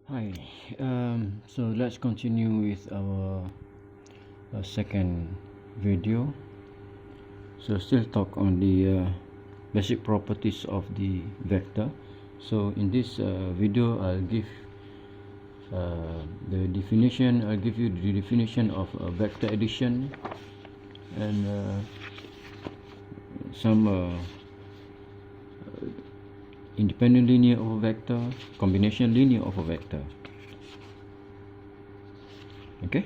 Hi, so let's continue with our second video. So still talk on the basic properties of the vector. So in this video I'll give the definition. I'll give you the definition of vector addition and some independent linear of a vector, combination linear of a vector. Okay,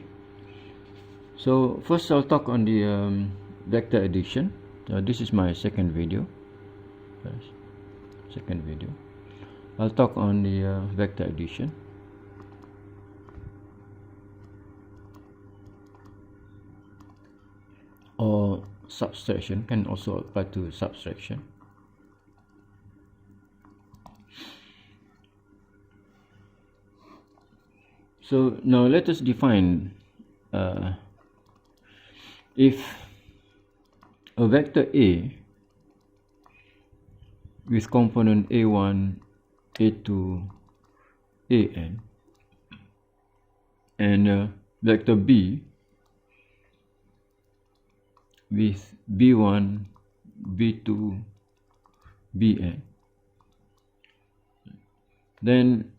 so first I'll talk on the vector addition. This is my second video. I'll talk on the vector addition. Or subtraction, can also apply to subtraction. So now let us define if a vector A with component A1, A2, An and vector B with B1, B2, Bn, then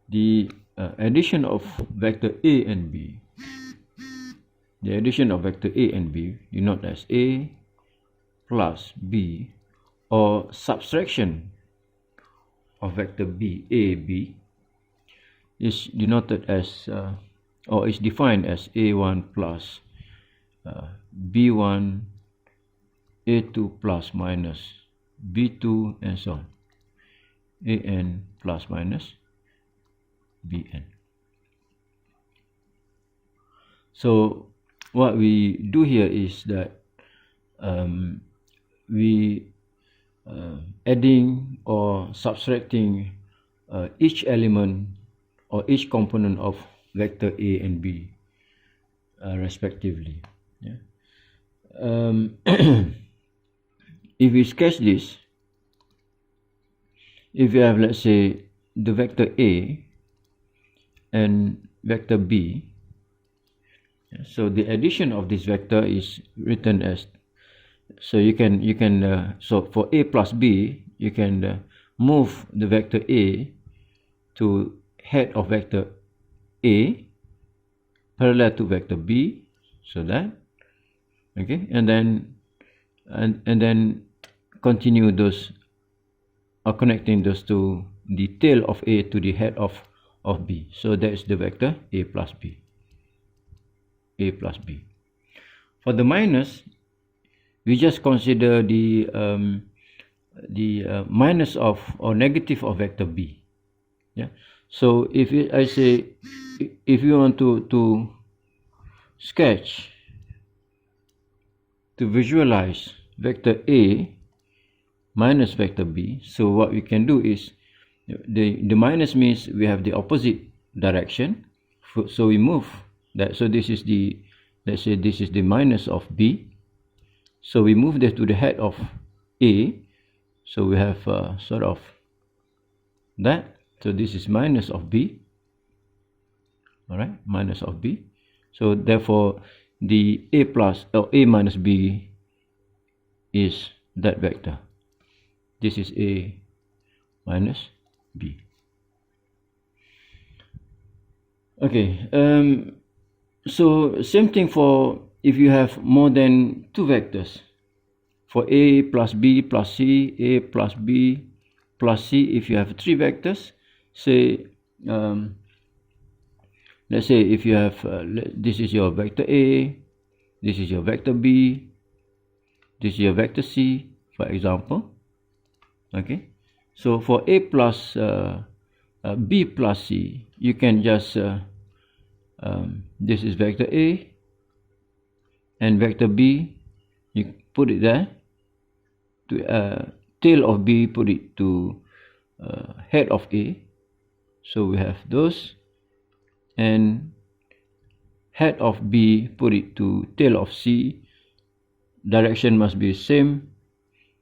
the addition of vector A and B, denote as A plus B, or subtraction of vector B, A, B, is denoted as or is defined as A1 plus B1, A2 plus minus B2, and so on. An plus minus Bn. So what we do here is that we adding or subtracting each element or each component of vector A and B respectively. Yeah. If we sketch this, if you have, let's say, the vector A and vector B, so the addition of this vector is written as, so you can so for A plus B, you can move the vector A to head of vector A parallel to vector B, so that, okay, and then continue those, or connecting those to the tail of A to the head of B. So that is the vector A plus B. For the minus, we just consider the minus of or negative of vector B. Yeah. So if I say, if you want to sketch, to visualize vector A minus vector B, so what we can do is, the minus means we have the opposite direction, so we move that. So this is the, let's say this is the minus of B, so we move that to the head of A, so we have sort of that. So this is minus of B, all right, minus of B. So therefore the A plus or A minus B is that vector. This is A minus B. Okay, so same thing for if you have more than two vectors. For A plus B plus C, A plus B plus C, if you have three vectors, say, let's say if you have, this is your vector A, this is your vector B, this is your vector C, for example. Okay, so for A plus B plus C, you can just this is vector A and vector B, you put it there, to tail of B, put it to head of A, so we have those, and head of B, put it to tail of C, direction must be same,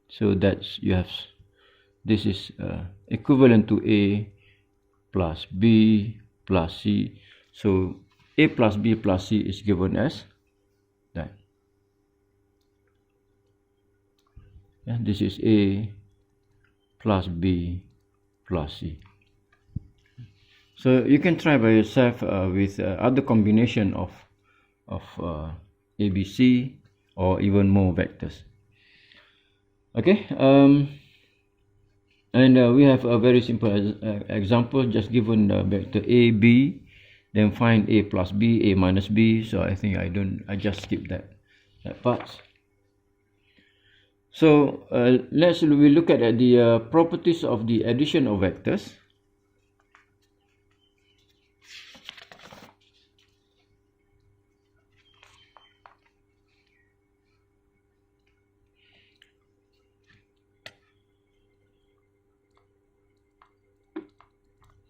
so that's, you have this is equivalent to A plus B plus C. So A plus B plus C is given as that. And this is A plus B plus C. So you can try by yourself with other combination of ABC or even more vectors. Okay, and we have a very simple example, just given the vector A, B, then find A plus B, A minus B. So I think I just skip that part. So we look at the properties of the addition of vectors.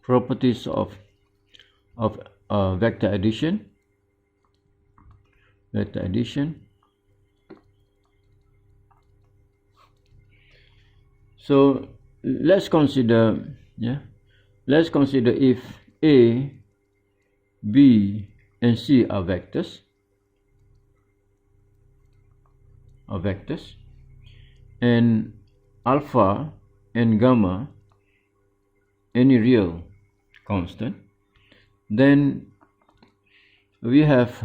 Properties of vector addition. So let's consider if A, B, and C are vectors. And alpha and gamma any real constant, then we have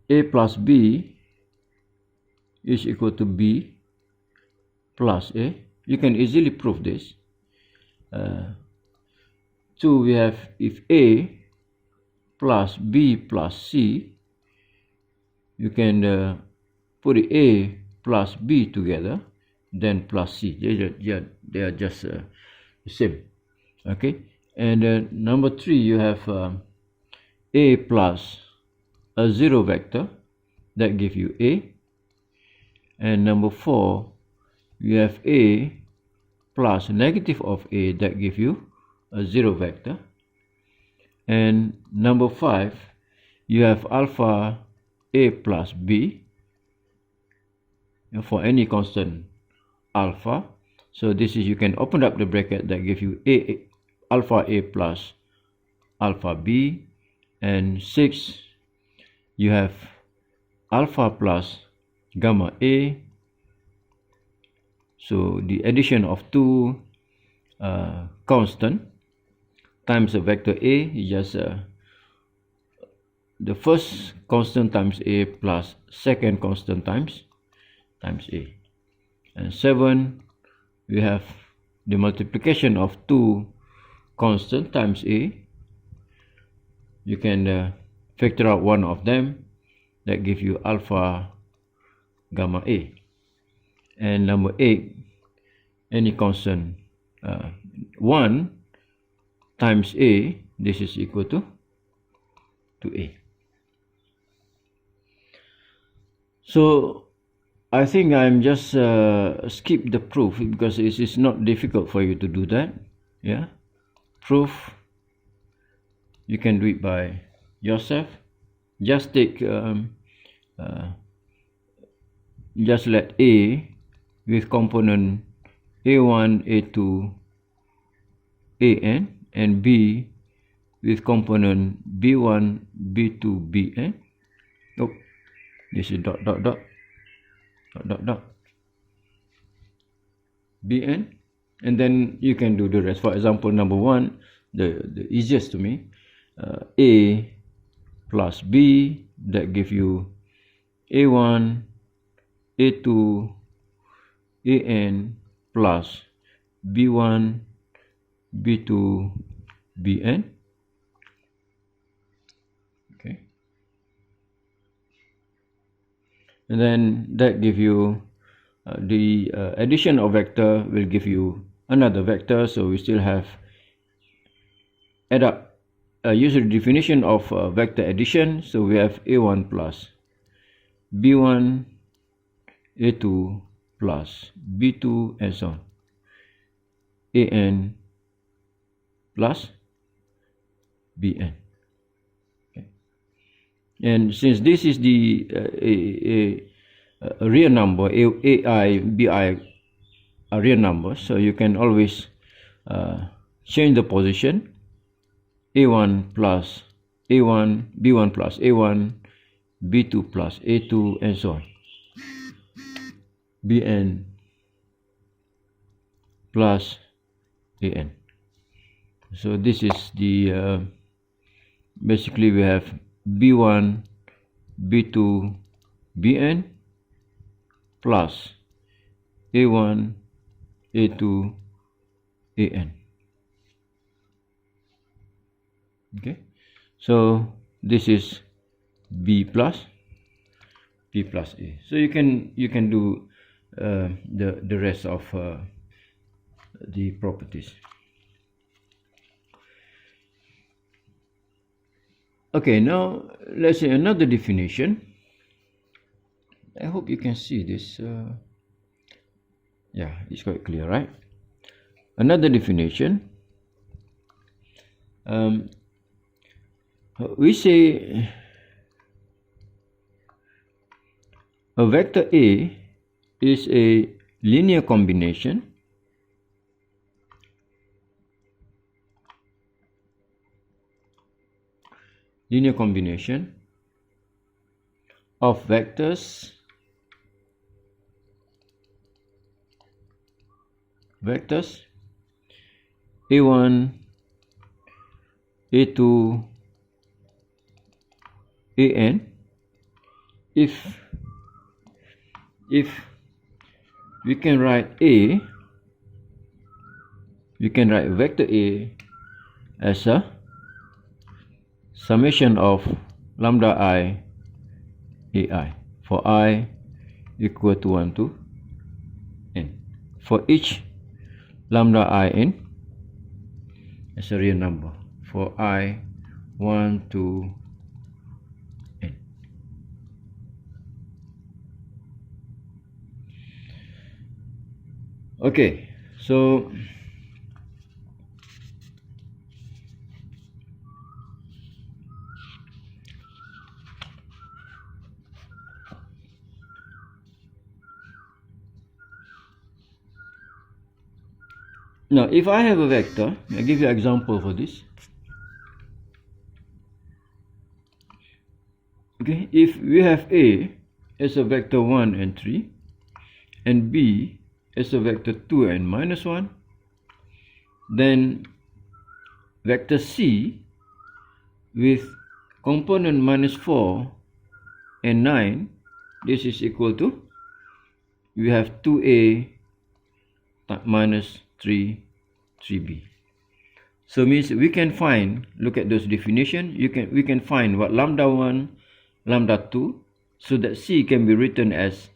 A plus B is equal to B plus A. You can easily prove this. 2, we have if A plus B plus C, you can put A plus B together, then plus C. They are just the same. Okay, and number 3, you have A plus a 0 vector, that gives you A. And number 4, you have A plus negative of A, that gives you a 0 vector. And number 5, you have alpha A plus B for any constant alpha. So this is, you can open up the bracket, that gives you alpha A plus alpha B. And 6, you have alpha plus gamma A. So the addition of 2 constant times a vector A is just the first constant times A plus second constant times A. And 7, we have the multiplication of 2 constant times A. You can factor out one of them, that gives you alpha gamma A. And number 8, any constant 1 times A, this is equal to A. So I think I'm just skip the proof, because it is not difficult for you to do that. Yeah, proof, you can do it by yourself. Just take just let A with component A1, A2, AN, and B with component B1, B2, BN. Oh, this is dot BN, and then you can do the rest. For example, number 1, the easiest to me, A plus B, that give you A1, A2, AN plus B1, B2, BN. Okay, and then that give you the addition of vector will give you another vector. So we still have add up, use the definition of vector addition. So we have A1 plus B1, A2 plus B2, and so on, AN plus BN. Okay. And since this is the a real number, ai, bi are real numbers, so you can always change the position, a1 plus a1, b1 plus a1, b2 plus a2, and so on, bn plus an. So this is the basically we have b1, b2, bn plus a1, a2, an. Okay, so this is b plus a. So you can do the rest of the properties. Okay, now let's say another definition. I hope you can see this. Yeah, it's quite clear, right? Another definition. We say a vector A is a linear combination of vectors a1, a2, an if we can write vector A as a summation of lambda I ai for I equal to 1 to n, for each lambda I n as a real number, for I 1 to n. Okay, so now if I have a vector, I'll give you an example for this. Okay, if we have A as a vector 1 and 3 and B as a vector 2 and minus 1, then vector C with component minus 4 and 9, this is equal to, we have 2A minus 3b. So means we can find, look at those definitions, we can find what lambda 1, lambda 2, so that C can be written as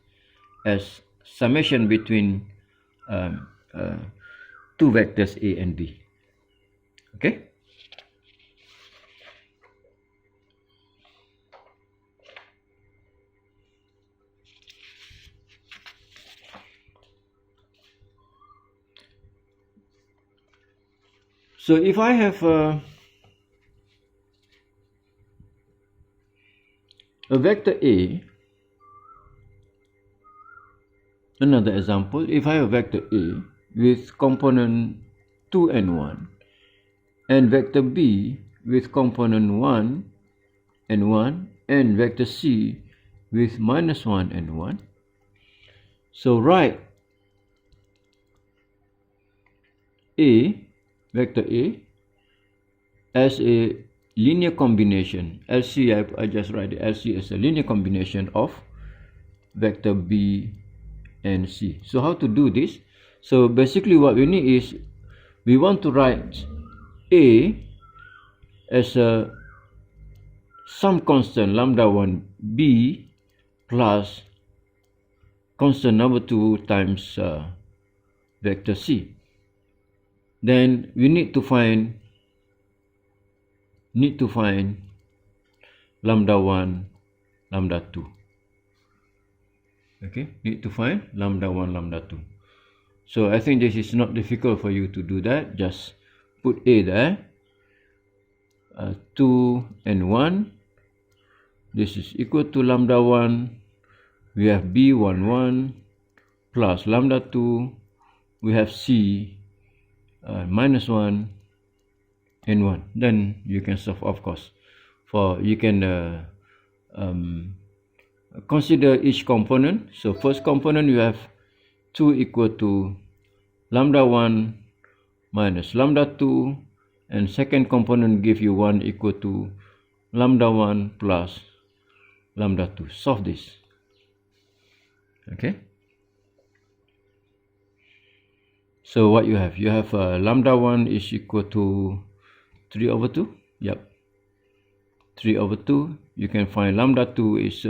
summation between two vectors A and B. Okay. So if I have a vector A, another example, if I have a vector A with component 2 and 1 and vector B with component 1 and 1 and vector C with minus 1 and 1, so write vector A as a linear combination, LC, I just write the LC as a linear combination of vector B and C. So how to do this? So basically what we need is, we want to write A as a some constant lambda 1 B plus constant number 2 times vector C. Then we need to find lambda 1, lambda 2. Okay, need to find lambda 1, lambda 2. So I think this is not difficult for you to do that. Just put A there, 2 and 1. This is equal to lambda 1 we have B11 plus lambda 2, we have C minus 1 and 1. Then you can solve, of course. You can consider each component. So first component, you have 2 equal to lambda 1 minus lambda 2, and second component give you 1 equal to lambda 1 plus lambda 2. Solve this. Okay. So what you have? You have lambda 1 is equal to 3 over 2. Yep. 3 over 2. You can find lambda 2 is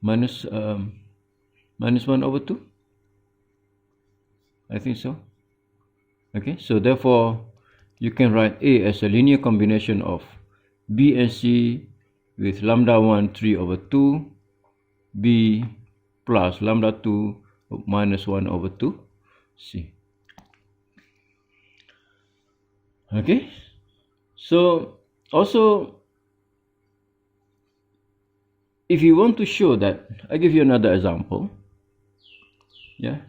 minus 1 over 2. I think so. Okay. So therefore, you can write A as a linear combination of B and C with lambda 1 3 over 2, B plus lambda 2 minus 1 over 2, C. Okay, so also if you want to show that, I give you another example. Yeah,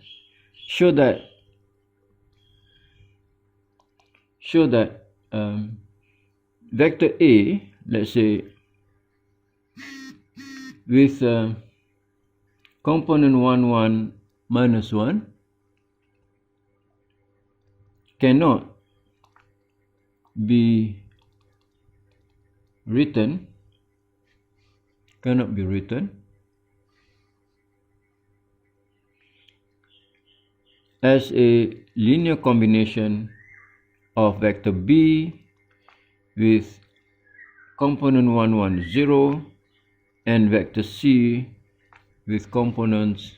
show that vector A, let's say, with component 1 1 minus 1 cannot be written as a linear combination of vector B with component 1 1 0 and vector C with components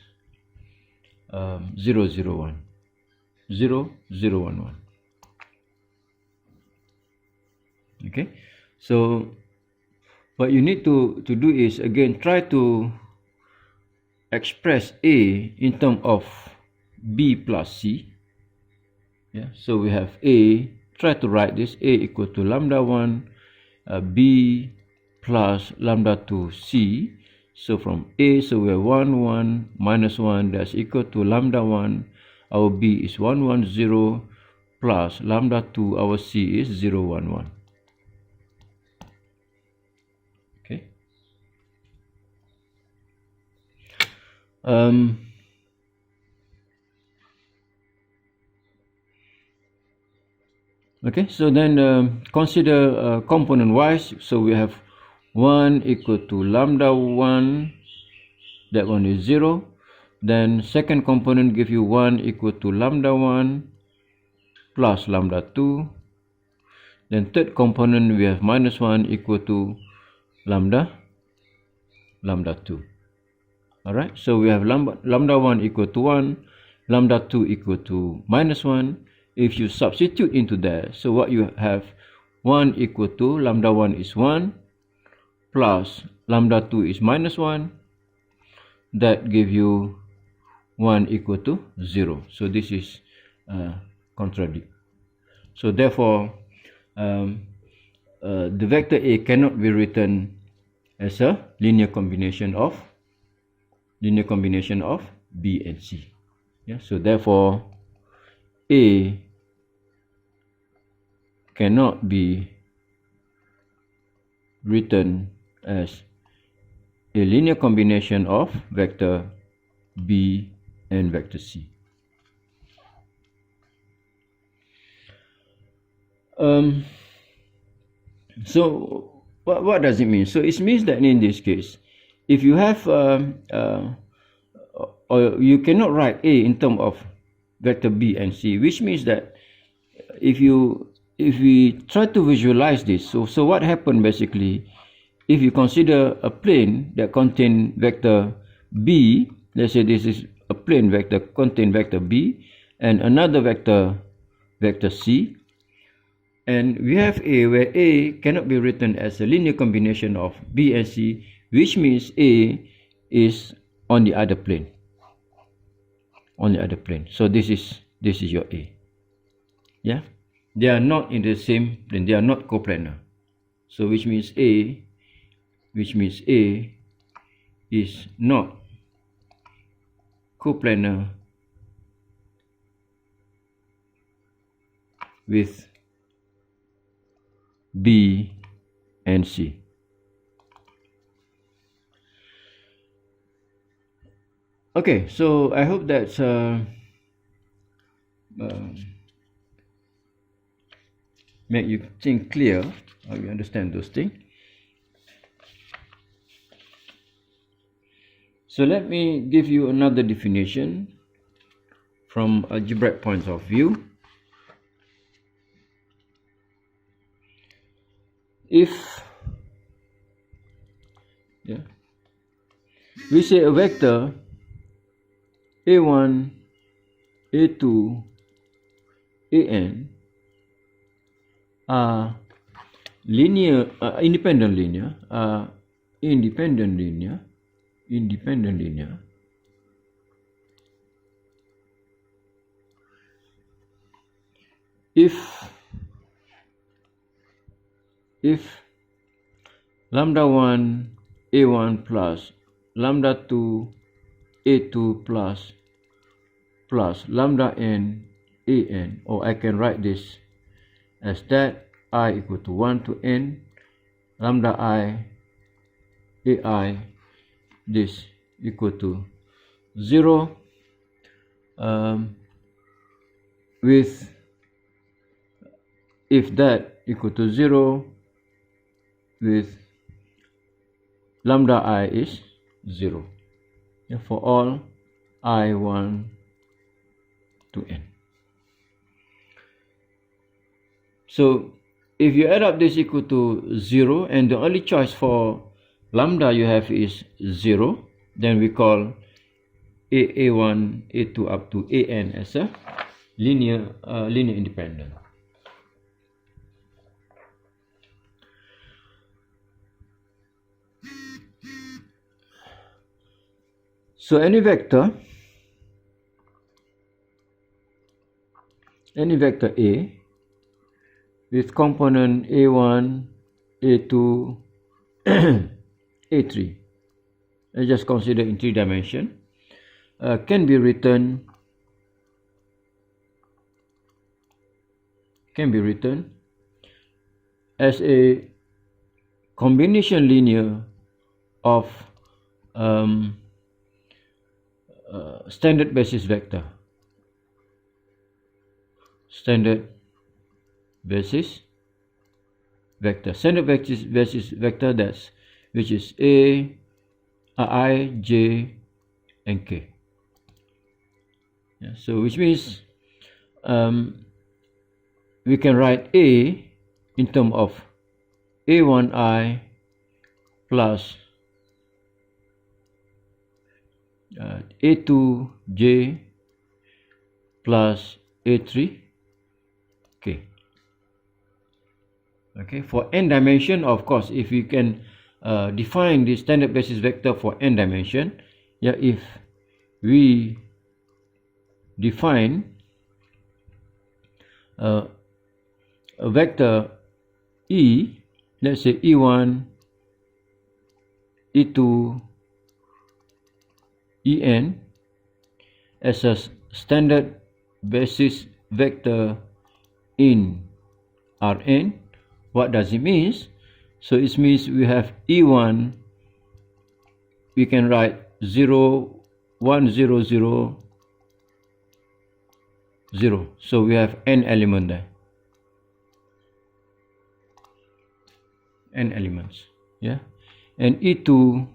0 0 1 0 0 1 1. Okay, so what you need to do is, again, try to express A in terms of B plus C. Yeah, so we have A, try to write this, A equal to lambda 1 B plus lambda 2 C. So from A, so we have 1 1 minus 1, that's equal to lambda 1, our B is 1 1 0 plus lambda 2, our C is 0 1 1. Okay. Okay, so then consider component wise. So we have 1 equal to lambda 1, that one is 0. Then second component give you 1 equal to lambda 1 plus lambda 2. Then third component we have minus 1 equal to lambda 2. Alright, so we have lambda 1 equal to 1, lambda 2 equal to minus 1. If you substitute into that, so what you have, 1 equal to lambda 1 is 1 plus lambda 2 is minus 1. That give you 1 equal to 0. So this is contradict. So therefore, the vector A cannot be written as a linear combination of B and C. Yeah. So therefore, A cannot be written as a linear combination of vector B and vector C. So what does it mean? So it means that in this case, if you have or you cannot write A in terms of vector B and C, which means that if we try to visualize this, so what happened basically, if you consider a plane that contains vector B, let's say this is a plane vector contain vector B and another vector C, and we have A where A cannot be written as a linear combination of B and C, which means A is on the other plane. So this is your A. Yeah, they are not in the same plane, they are not coplanar. So which means A is not coplanar with B and C. Okay, so I hope that's make you think clear, or you understand those things. So let me give you another definition from algebraic point of view. If we say a vector a1, a2, an are linear, independent linear, independent linear, if lambda 1 a1 plus lambda 2 a2 plus lambda n an, or I can write this as that I equal to 1 to n lambda I ai, this equal to 0 with if that equal to 0 with lambda I is 0, for all I1 to n. So if you add up this equal to 0 and the only choice for lambda you have is 0, then we call a1, a2 up to an as a linear independent. So any vector A with component a1, a2, a3, let's just consider in 3 dimensions, can be written as a combination linear of standard basis vector. Standard basis vector, that's which is I, J, and K. So which means we can write A in terms of A1I plus A2J plus A3K. Okay, for n dimension, of course, if you can define the standard basis vector for n dimension, if we define a vector E, let's say E1, E2, En as a standard basis vector in Rn, what does it mean? So it means we have E1, we can write 0, 1, 0, 0, 0. So we have n element there. N elements. And E2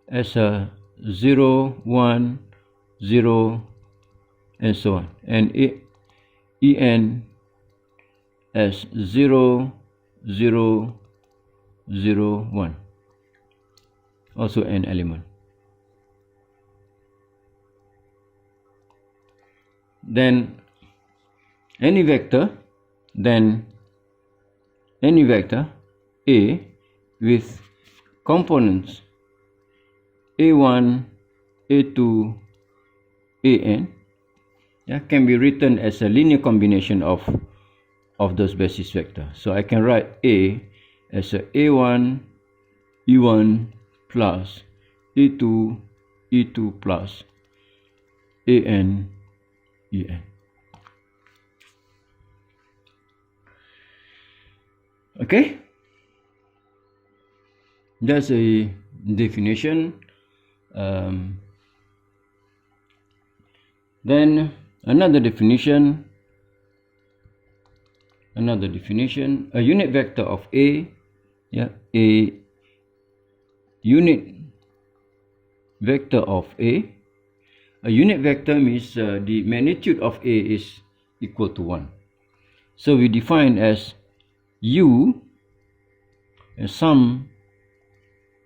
as a 0, 1, 0, and so on. And En as 0, 0, 0, 1. Also n element. Then any vector A with components A1, A2, An can be written as a linear combination of those basis vector. So I can write A as a A1 E1 plus E2 E2 plus AN EN. Okay, that's a definition. Then another definition, a unit vector of A, a unit vector of A. A unit vector means the magnitude of A is equal to 1. So we define as U, and some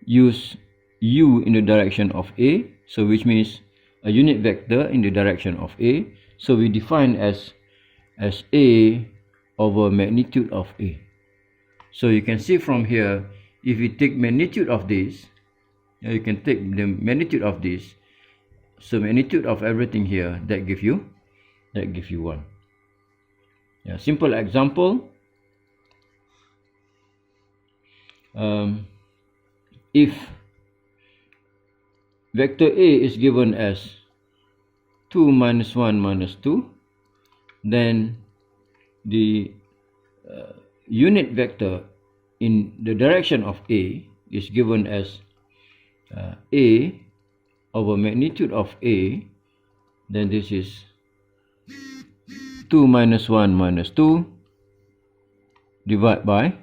use U in the direction of A, so which means a unit vector in the direction of A. So we define as A over magnitude of A. So you can see from here, if you take magnitude of this, you can take the magnitude of this, so magnitude of everything here, that give you 1. Simple example. If vector A is given as 2 minus 1 minus 2, then the unit vector in the direction of A is given as A over magnitude of A, then this is 2 minus 1 minus 2 divided by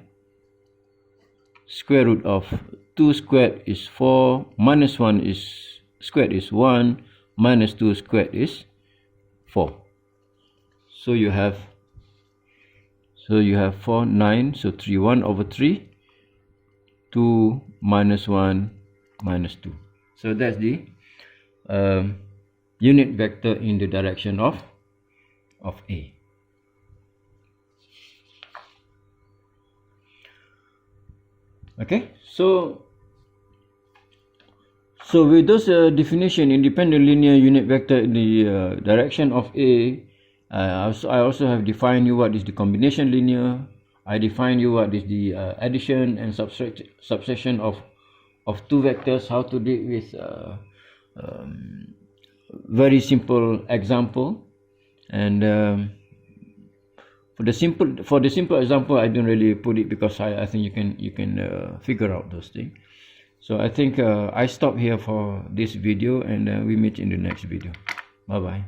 square root of 2 squared is 4, minus 1 is squared is 1, minus 2 squared is 4. So you have 4, 9, so 3, 1 over 3, 2 minus 1 minus 2. So that's the unit vector in the direction of A. Okay, so with those definition, independent linear unit vector in the direction of A, I also have defined you what is the combination linear. I define you what is the addition and subtraction of two vectors, how to deal with very simple example. And for the simple example, I don't really put it because I think you can figure out those things. So I think I stop here for this video, and we meet in the next video. Bye bye.